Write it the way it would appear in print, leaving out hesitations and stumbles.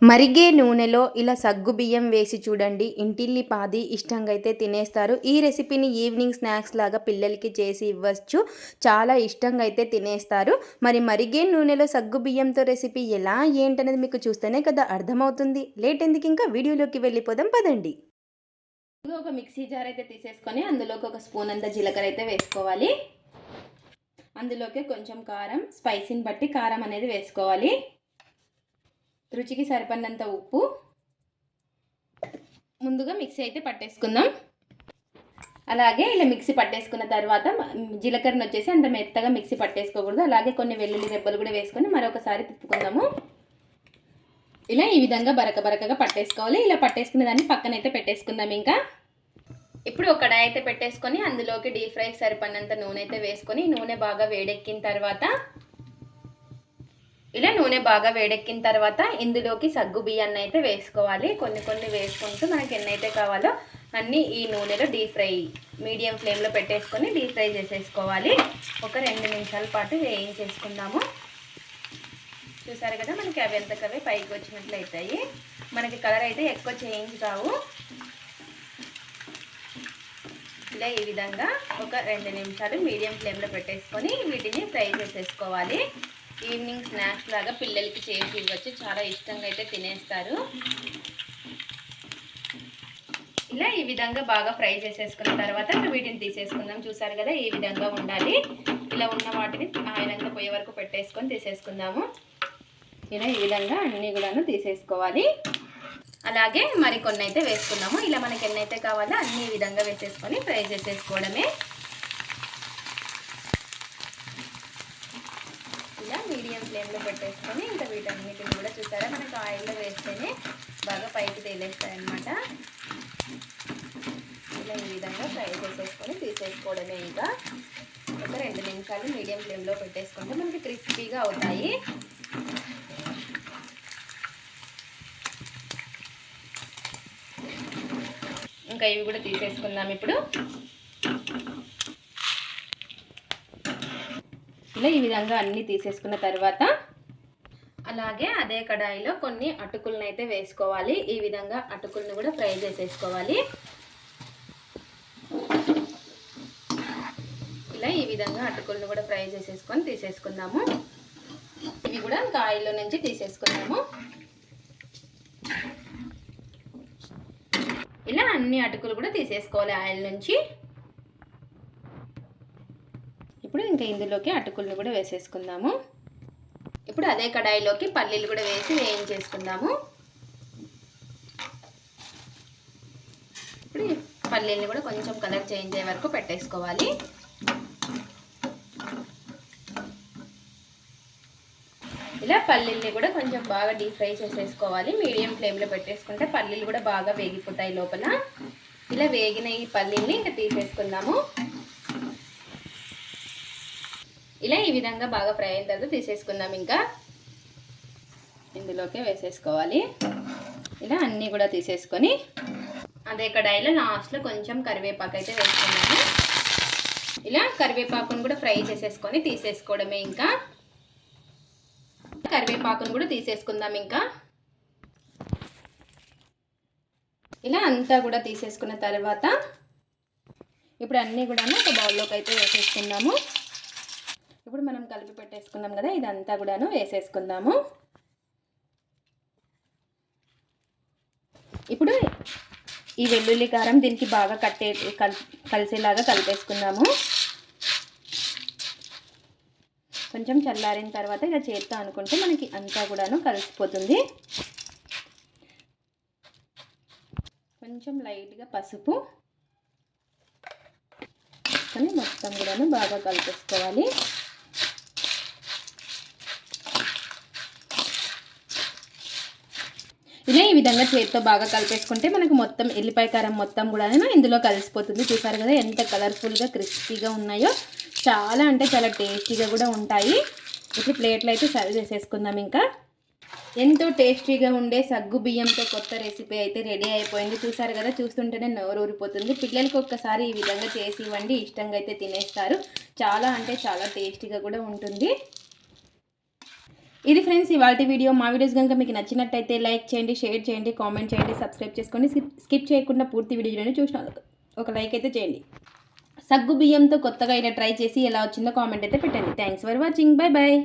మరిగే నూనెలో ఇలా సగ్గుబియ్యం వేసి చూడండి. ఇంటిల్లిపాది ఇష్టంగా అయితే తినేస్తారు. ఈ రెసిపీని ఈవినింగ్ స్నాక్స్ లాగా పిల్లలకి చేసి ఇవ్వచ్చు. చాలా ఇష్టంగా అయితే తినేస్తారు. మరి మరిగే నూనెలో సగ్గుబియ్యంతో రెసిపీ ఎలా ఏంటనేది మీకు చూస్తేనే కదా అర్థమవుతుంది. లేట్ ఎందుకు, ఇంకా వీడియోలోకి వెళ్ళిపోదాం పదండి. ఒక మిక్సీ జార్ అయితే తీసేసుకొని అందులోకి ఒక స్పూన్ అంత జీలకర్ర అయితే వేసుకోవాలి. అందులోకి కొంచెం కారం, స్పైసీని బట్టి కారం అనేది వేసుకోవాలి. రుచికి సరిపడినంత ఉప్పు. ముందుగా మిక్సీ అయితే పట్టేసుకుందాం. అలాగే ఇలా మిక్సీ పట్టేసుకున్న తర్వాత జీలకర్రను వచ్చేసి అంత మెత్తగా మిక్సీ పట్టేసుకోకూడదు. అలాగే కొన్ని వెల్లుల్లి రెబ్బలు కూడా వేసుకొని మరొకసారి తిప్పుకుందాము. ఇలా ఈ విధంగా బరకగా పట్టేసుకోవాలి. ఇలా పట్టేసుకున్న దాన్ని పక్కనైతే పెట్టేసుకుందాం. ఇంకా ఇప్పుడు ఒక కడాయి అయితే పెట్టేసుకొని అందులోకి డీప్ ఫ్రైకి సరిపడినంత నూనె అయితే వేసుకొని నూనె బాగా వేడెక్కిన తర్వాత ఇందులోకి సగ్గు బియ్యాన్ని అయితే వేసుకోవాలి. కొన్ని వేసుకుంటూ మనకి ఎన్నైతే కావాలో అన్నీ ఈ నూనెలో డీప్ ఫ్రై మీడియం ఫ్లేమ్లో పెట్టేసుకొని డీప్ ఫ్రై చేసేసుకోవాలి. ఒక 2 నిమిషాల పాటు వేయించేసుకుందాము. చూసారు కదా, మనకి అవి ఎంతకవే పైకి వచ్చినట్లు అవుతాయి. మనకి కలర్ అయితే ఎక్కువ చేంజ్ కావు. ఇలా ఈ విధంగా ఒక 2 నిమిషాలు మీడియం ఫ్లేమ్లో పెట్టేసుకొని వీటిని ఫ్రై చేసేసుకోవాలి. ఈవినింగ్ స్నాక్స్ లాగా పిల్లలకి చేసి ఇవ్వచ్చు. చాలా ఇష్టంగా అయితే తినేస్తారు. ఇలా ఈ విధంగా బాగా ఫ్రై చేసేసుకున్న తర్వాత వీటిని తీసేసుకుందాం. చూసారు కదా, ఈ విధంగా ఉండాలి. ఇలా ఉన్న వాటిని ఆయిల్ అంతా పోయే వరకు పెట్టేసుకొని తీసేసుకుందాము. ఇలా ఈ విధంగా అన్నీ కూడా తీసేసుకోవాలి. అలాగే మరికొన్ని అయితే వేసుకుందాము. ఇలా మనకి ఎన్నైతే కావాలో అన్ని ఈ విధంగా వేసేసుకొని ఫ్రై చేసేసుకోవడమే. ఇలా మీడియం ఫ్లేమ్లో పెట్టేసుకొని ఇంకా వీటన్నిటిని కూడా చూసారా, మనకు ఆయిల్లో వేస్తేనే బాగా పైకి తేలేస్తాయి అన్నమాట. ఇలా ఈ విధంగా ఫ్రై చేసేసుకొని తీసేసుకోవడమే. ఇంకా ఒక 2 నిమిషాలు మీడియం ఫ్లేమ్లో పెట్టేసుకుంటే మనకి క్రిస్పీగా అవుతాయి. ఇంకా ఇవి కూడా తీసేసుకుందాం ఇప్పుడు. ఇలా ఈ విధంగా అన్నీ తీసేసుకున్న తర్వాత అలాగే అదే కడాయిలో కొన్ని అటుకులను అయితే వేసుకోవాలి. ఈ విధంగా అటుకులను కూడా ఫ్రై చేసేసుకోవాలి. ఇలా ఈ విధంగా అటుకులను కూడా ఫ్రై చేసేసుకొని తీసేసుకుందాము. ఇవి కూడా ఇంకా ఆయిల్లో నుంచి తీసేసుకుందాము. ఇలా అన్ని అటుకులు కూడా తీసేసుకోవాలి ఆయిల్ నుంచి. ఇప్పుడు ఇంకా ఇందులోకి అటుకులను కూడా వేసేసుకుందాము. ఇప్పుడు అదే కడాయిలోకి పల్లీలు కూడా వేసి వేయించేసుకుందాము. ఇప్పుడు పల్లీలు కూడా కొంచెం కలర్ చేంజ్ అయ్యే వరకు పెట్టేసుకోవాలి. ఇలా పల్లీల్ని కూడా కొంచెం బాగా డీప్ ఫ్రై చేసేసుకోవాలి. మీడియం ఫ్లేమ్లో పెట్టేసుకుంటే పల్లీలు కూడా బాగా వేగిపోతాయి లోపల. ఇలా వేగిన ఈ పల్లీల్ని ఇంకా తీసేసుకుందాము. ఇలా ఈ విధంగా బాగా ఫ్రై అయిన తర్వాత తీసేసుకుందాం. ఇంకా ఇందులోకి వేసేసుకోవాలి. ఇలా అన్నీ కూడా తీసేసుకొని అదే కడాయిలో లాస్ట్లో కొంచెం కరివేపాకు అయితే వేసుకున్నాము. ఇలా కరివేపాకును కూడా ఫ్రై చేసేసుకొని తీసేసుకోవడమే. ఇంకా కరివేపాకును కూడా తీసేసుకుందాం. ఇంకా ఇలా అంతా కూడా తీసేసుకున్న తర్వాత ఇప్పుడు అన్నీ కూడా ఒక బౌల్లోకి అయితే వేసేసుకుందాము. ఇప్పుడు మనం కలిపి పెట్టేసుకుందాం కదా, ఇదంతా కూడాను వేసేసుకుందాము. ఇప్పుడు ఈ వెల్లుల్లి కారం దీనికి బాగా కలిసేలాగా కలిపేసుకుందాము. కొంచెం చల్లారిన తర్వాత ఇలా చేత్తో అనుకుంటే మనకి అంతా కూడాను కలిసిపోతుంది. కొంచెం లైట్గా పసుపు కానీ మొత్తం కూడాను బాగా కలిపేసుకోవాలి. ఇలా ఈ విధంగా చేతితో బాగా కలిపేసుకుంటే మనకు మొత్తం ఎల్లిపాయ కారం మొత్తం కూడా ఇందులో కలిసిపోతుంది. చూసారు కదా ఎంత కలర్ఫుల్గా క్రిస్పీగా ఉన్నాయో. చాలా అంటే చాలా టేస్టీగా కూడా ఉంటాయి. ఇప్పుడు ప్లేట్లో అయితే సర్వ్ చేసేసుకుందాం. ఇంకా ఎంతో టేస్టీగా ఉండే సగ్గు బియ్యంతో కొత్త రెసిపీ అయితే రెడీ అయిపోయింది. చూసారు కదా, చూస్తుంటేనే నోరు ఊరిపోతుంది. పిల్లలకి ఒక్కసారి ఈ విధంగా చేసి ఇవ్వండి, ఇష్టంగా అయితే తినేస్తారు. చాలా అంటే చాలా టేస్టీగా కూడా ఉంటుంది. ఇది ఫ్రెండ్స్ ఇవాల్టి వీడియో. మా వీడియోస్ కనుక మీకు నచ్చినట్టయితే లైక్ చేయండి, షేర్ చేయండి, కామెంట్ చేయండి, సబ్స్క్రైబ్ చేసుకోండి. స్కిప్ చేయకుండా పూర్తి వీడియోని చూసిన ఒక లైక్ అయితే చేయండి. సగ్గు బియ్యంతో కొత్తగా ఇలా ట్రై చేసి ఎలా వచ్చిందో కామెంట్ అయితే పెట్టండి. Thanks for watching. Bye bye.